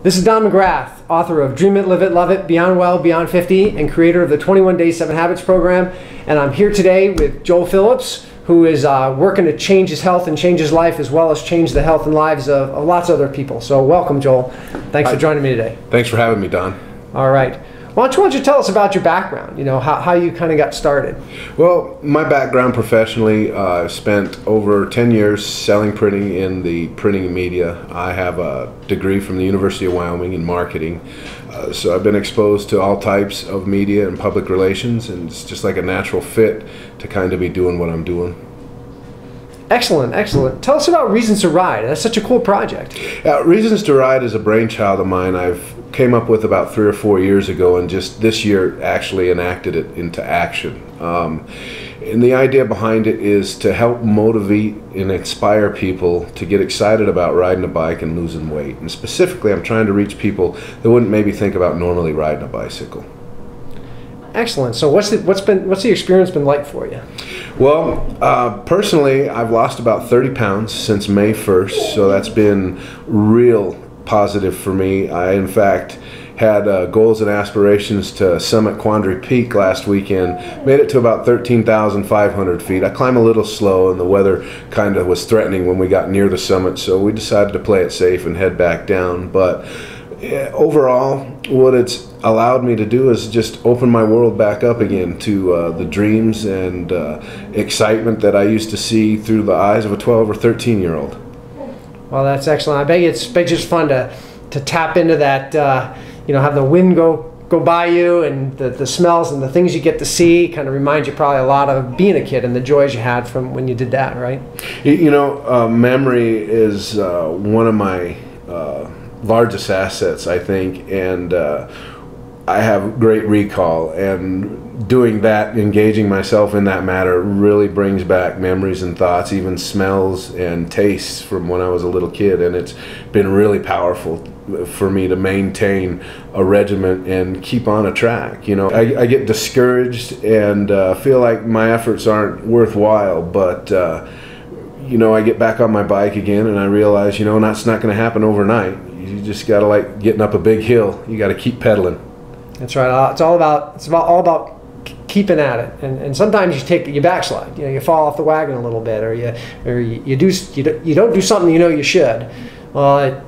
This is Don McGrath, author of Dream It, Live It, Love It, Beyond Well, Beyond 50, and creator of the 21 Day 7 Habits program. And I'm here today with Joel Phillips, who is working to change his health and change his life, as well as change the health and lives of lots of other people. So welcome, Joel. Thanks for joining me today. Thanks for having me, Don. All right. Why don't you tell us about your background, how you kind of got started? Well, my background professionally, I've spent over 10 years selling printing in the printing media. I have a degree from the University of Wyoming in marketing. So I've been exposed to all types of media and public relations, and it's just like a natural fit to kind of be doing what I'm doing. Excellent, excellent. Tell us about Reasons to Ride. That's such a cool project. Reasons to Ride is a brainchild of mine. I've came up with about 3 or 4 years ago, and just this year actually enacted it into action. And the idea behind it is to help motivate and inspire people to get excited about riding a bike and losing weight. And specifically, I'm trying to reach people that wouldn't maybe think about normally riding a bicycle. Excellent. So what's the experience been like for you? Well, personally, I've lost about 30 pounds since May 1st, so that's been real positive for me. I, in fact, had goals and aspirations to summit Quandary Peak last weekend. Made it to about 13,500 feet. I climb a little slow, and the weather kind of was threatening when we got near the summit, so we decided to play it safe and head back down. But overall, what it's allowed me to do is just open my world back up again to the dreams and excitement that I used to see through the eyes of a 12 or 13-year-old. Well, that's excellent. I bet it's just fun to tap into that, have the wind go by you, and the smells and the things you get to see kind of remind you probably a lot of being a kid and the joys you had from when you did that, right? Memory is one of my largest assets, I think, and I have great recall, and doing that, engaging myself in that matter, really brings back memories and thoughts, even smells and tastes from when I was a little kid, and it's been really powerful for me to maintain a regiment and keep on a track. I get discouraged and feel like my efforts aren't worthwhile, but I get back on my bike again, and I realize, that's not going to happen overnight. You just got to, like getting up a big hill, you got to keep pedaling. That's right. It's all about keeping at it, and sometimes you backslide. You fall off the wagon a little bit, or you don't do something you should. Well,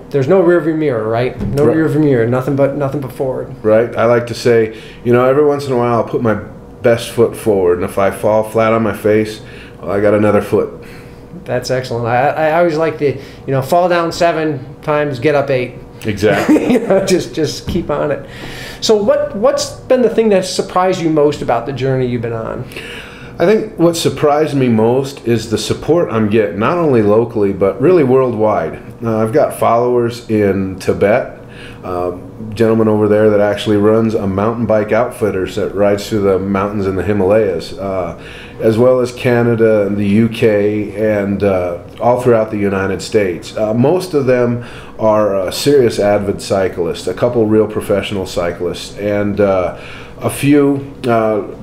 there's no rearview mirror, right? No rearview mirror, nothing but forward. Right. I like to say, every once in a while I'll put my best foot forward, and if I fall flat on my face, well, I got another foot. That's excellent. I always like the fall down 7 times, get up 8. Exactly. Just keep on it. So what's been the thing that surprised you most about the journey you've been on? I think what surprised me most is the support I'm getting, not only locally but really worldwide. I've got followers in Tibet. Gentleman over there that actually runs a mountain bike outfitters that rides through the mountains in the Himalayas, as well as Canada and the UK, and all throughout the United States. Most of them are serious avid cyclists, a couple real professional cyclists, and a few,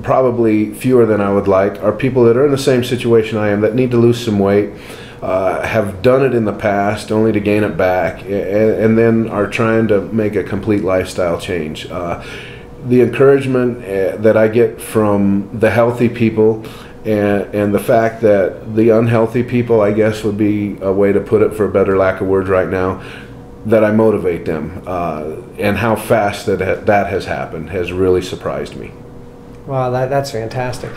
probably fewer than I would like, are people that are in the same situation I am, that need to lose some weight, have done it in the past only to gain it back, and then are trying to make a complete lifestyle change. The encouragement that I get from the healthy people, and the fact that the unhealthy people, I guess would be a way to put it, for a better lack of words right now, that I motivate them, and how fast that has happened has really surprised me. Wow, that's fantastic.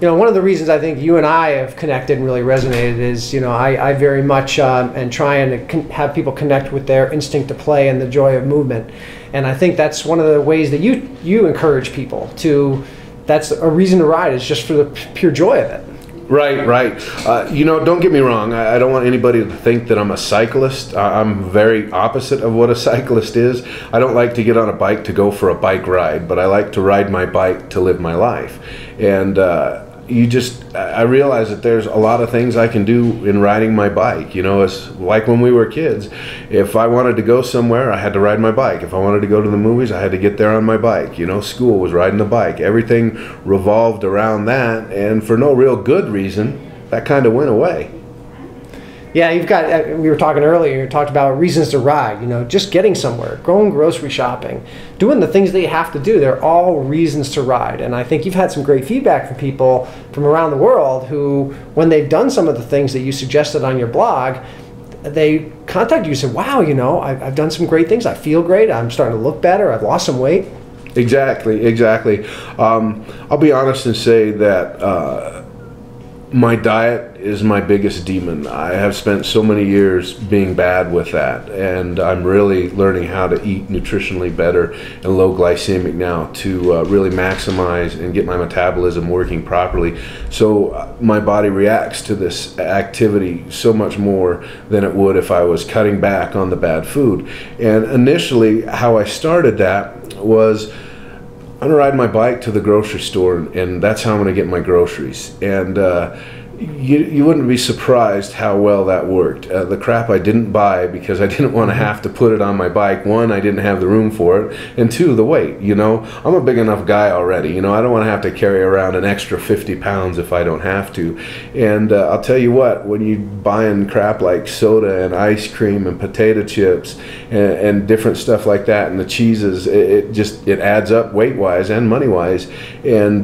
One of the reasons I think you and I have connected and really resonated is, I very much am trying to have people connect with their instinct to play and the joy of movement. And I think that's one of the ways that you encourage people to, that's a reason to ride, is just for the pure joy of it. Right. Don't get me wrong. I don't want anybody to think that I'm a cyclist. I'm very opposite of what a cyclist is. I don't like to get on a bike to go for a bike ride, but I like to ride my bike to live my life. And I realize that there's a lot of things I can do in riding my bike. It's like when we were kids. If I wanted to go somewhere, I had to ride my bike. If I wanted to go to the movies, I had to get there on my bike. School was riding the bike. Everything revolved around that, and for no real good reason, that kind of went away. Yeah, you've got, we were talking earlier, you talked about reasons to ride, just getting somewhere, going grocery shopping, doing the things that you have to do. They're all reasons to ride. And I think you've had some great feedback from people from around the world who, when they've done some of the things that you suggested on your blog, they contact you and say, wow, I've done some great things. I feel great. I'm starting to look better. I've lost some weight. Exactly. I'll be honest and say that my diet is my biggest demon. I have spent so many years being bad with that, and I'm really learning how to eat nutritionally better and low glycemic now to really maximize and get my metabolism working properly. So my body reacts to this activity so much more than it would if I was cutting back on the bad food. And initially, how I started that was, I'm gonna ride my bike to the grocery store, and that's how I'm gonna get my groceries. And you wouldn't be surprised how well that worked. The crap I didn't buy because I didn't want to have to put it on my bike. One, I didn't have the room for it, and two, the weight. I'm a big enough guy already. I don't want to have to carry around an extra 50 pounds if I don't have to. And I'll tell you what, when you're buying crap like soda and ice cream and potato chips and different stuff like that, and the cheeses, it adds up weight-wise and money-wise. And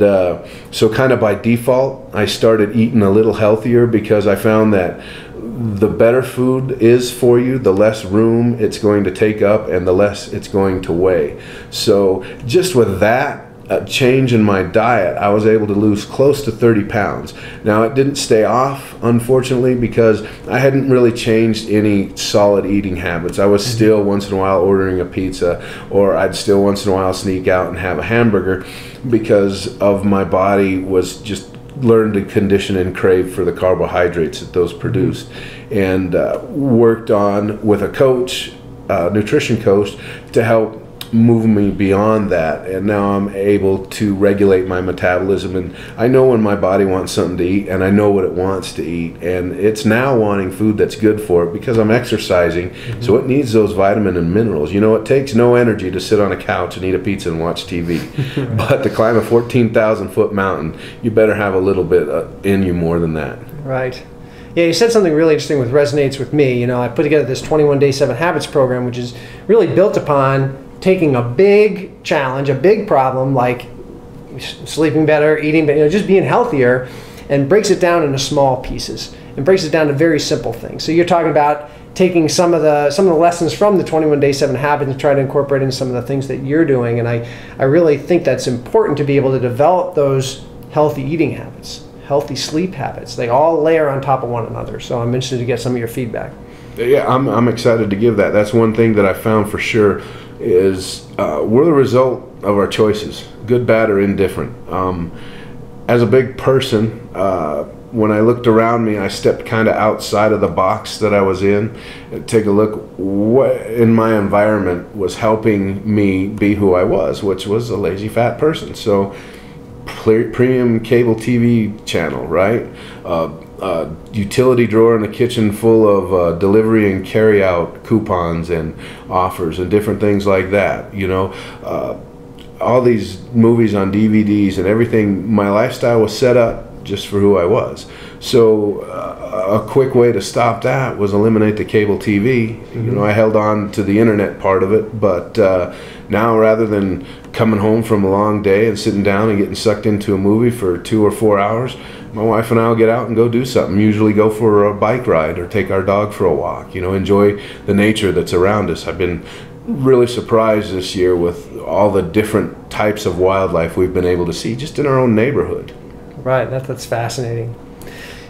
so kind of by default, I started eating a little healthier because I found that the better food is for you, the less room it's going to take up and the less it's going to weigh. So just with that change in my diet, I was able to lose close to 30 pounds. Now, it didn't stay off, unfortunately, because I hadn't really changed any solid eating habits. I was still once in a while ordering a pizza, or I'd still once in a while sneak out and have a hamburger because of my body was just learned to condition and crave for the carbohydrates that those produced, and worked on with a coach, nutrition coach, to help move me beyond that. And now I'm able to regulate my metabolism, and I know when my body wants something to eat, and I know what it wants to eat, and it's now wanting food that's good for it because I'm exercising. So it needs those vitamin and minerals. It takes no energy to sit on a couch and eat a pizza and watch TV. But to climb a 14,000 foot mountain, you better have a little bit in you more than that. Right. Yeah, you said something really interesting which resonates with me. I put together this 21 Day 7 Habits program, which is really built upon taking a big challenge, a big problem like sleeping better, eating better, just being healthier, and breaks it down into small pieces and breaks it down to very simple things. So you're talking about taking some of the lessons from the 21 Day 7 Habits and trying to incorporate in some of the things that you're doing. And I really think that's important to be able to develop those healthy eating habits, healthy sleep habits. They all layer on top of one another. So I'm interested to get some of your feedback. Yeah, I'm excited to give that. That's one thing that I found for sure is we're the result of our choices, good, bad, or indifferent. As a big person, when I looked around me, I stepped kind of outside of the box that I was in, and take a look what in my environment was helping me be who I was, which was a lazy fat person. So premium cable TV channel, right? Utility drawer in the kitchen full of delivery and carry out coupons and offers and different things like that. All these movies on DVDs and everything. My lifestyle was set up just for who I was. So a quick way to stop that was eliminate the cable TV. I held on to the internet part of it, but now rather than coming home from a long day and sitting down and getting sucked into a movie for 2 or 4 hours, my wife and I will get out and go do something. Usually go for a bike ride or take our dog for a walk. Enjoy the nature that's around us. I've been really surprised this year with all the different types of wildlife we've been able to see just in our own neighborhood. Right, that's fascinating.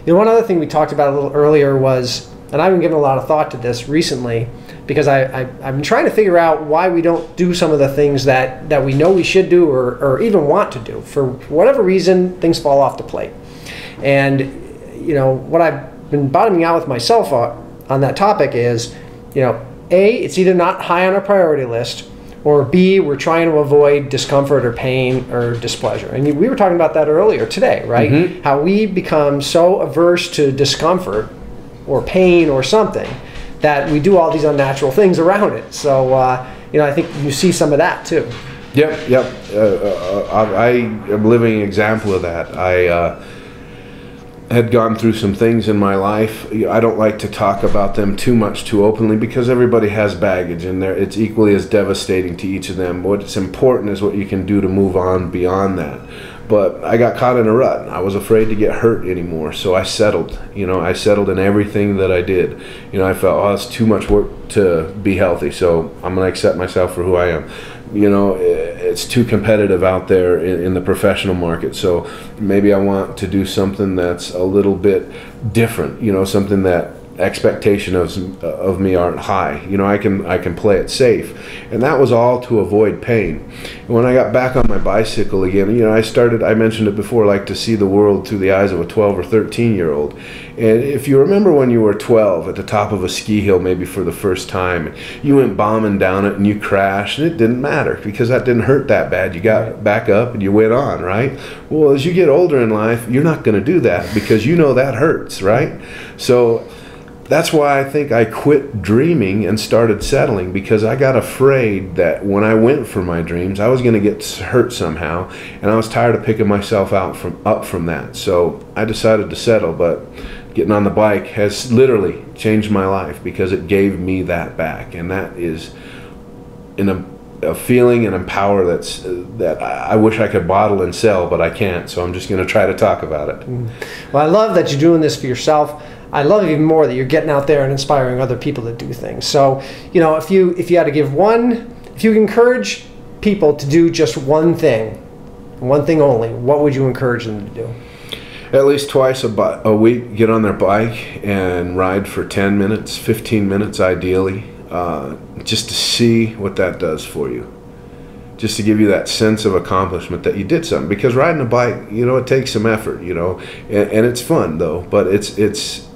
One other thing we talked about a little earlier was, and I've been giving a lot of thought to this recently, because I've been trying to figure out why we don't do some of the things that we know we should do or even want to do. For whatever reason, things fall off the plate. And what I've been bottoming out with myself on that topic is, A, it's either not high on our priority list, or B, we're trying to avoid discomfort or pain or displeasure. And we were talking about that earlier today, right? How we become so averse to discomfort or pain or something that we do all these unnatural things around it. So, I think you see some of that too. Yep. I am a living example of that. had gone through some things in my life. I don't like to talk about them too much, too openly, because everybody has baggage, and it's equally as devastating to each of them. What's important is what you can do to move on beyond that. But I got caught in a rut. I was afraid to get hurt anymore, so I settled. I settled in everything that I did. I felt, oh, it's too much work to be healthy, so I'm going to accept myself for who I am. It's too competitive out there in the professional market, so maybe I want to do something that's a little bit different, something that expectation of me aren't high. I can play it safe, and that was all to avoid pain. When I got back on my bicycle again, I mentioned it before, like to see the world through the eyes of a 12 or 13-year-old. And if you remember when you were 12 at the top of a ski hill, maybe for the first time, you went bombing down it and you crashed, and it didn't matter because that didn't hurt that bad. You got back up and you went on, right? Well, as you get older in life, you're not going to do that because that hurts, right? So that's why I think I quit dreaming and started settling, because I got afraid that when I went for my dreams, I was going to get hurt somehow, and I was tired of picking myself up from that. So I decided to settle, but getting on the bike has literally changed my life because it gave me that back, and that is a feeling and a power that I wish I could bottle and sell, but I can't. So I'm just going to try to talk about it. Well, I love that you're doing this for yourself. I love it even more that you're getting out there and inspiring other people to do things. So, if you had to give if you encourage people to do just one thing only, what would you encourage them to do? At least twice a week, get on their bike and ride for 10 minutes, 15 minutes ideally, just to see what that does for you. Just to give you that sense of accomplishment that you did something. Because riding a bike, it takes some effort, and it's fun though, but it's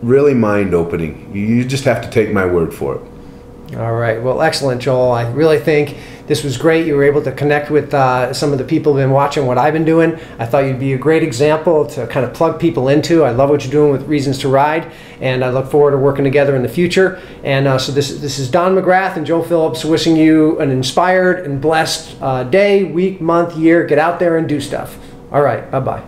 really mind-opening. You just have to take my word for it. All right. Well, excellent, Joel. I really think this was great. You were able to connect with some of the people who've been watching what I've been doing. I thought you'd be a great example to kind of plug people into. I love what you're doing with Reasons to Ride, and I look forward to working together in the future. And so this is Don McGrath and Joel Phillips wishing you an inspired and blessed day, week, month, year. Get out there and do stuff. All right. Bye-bye.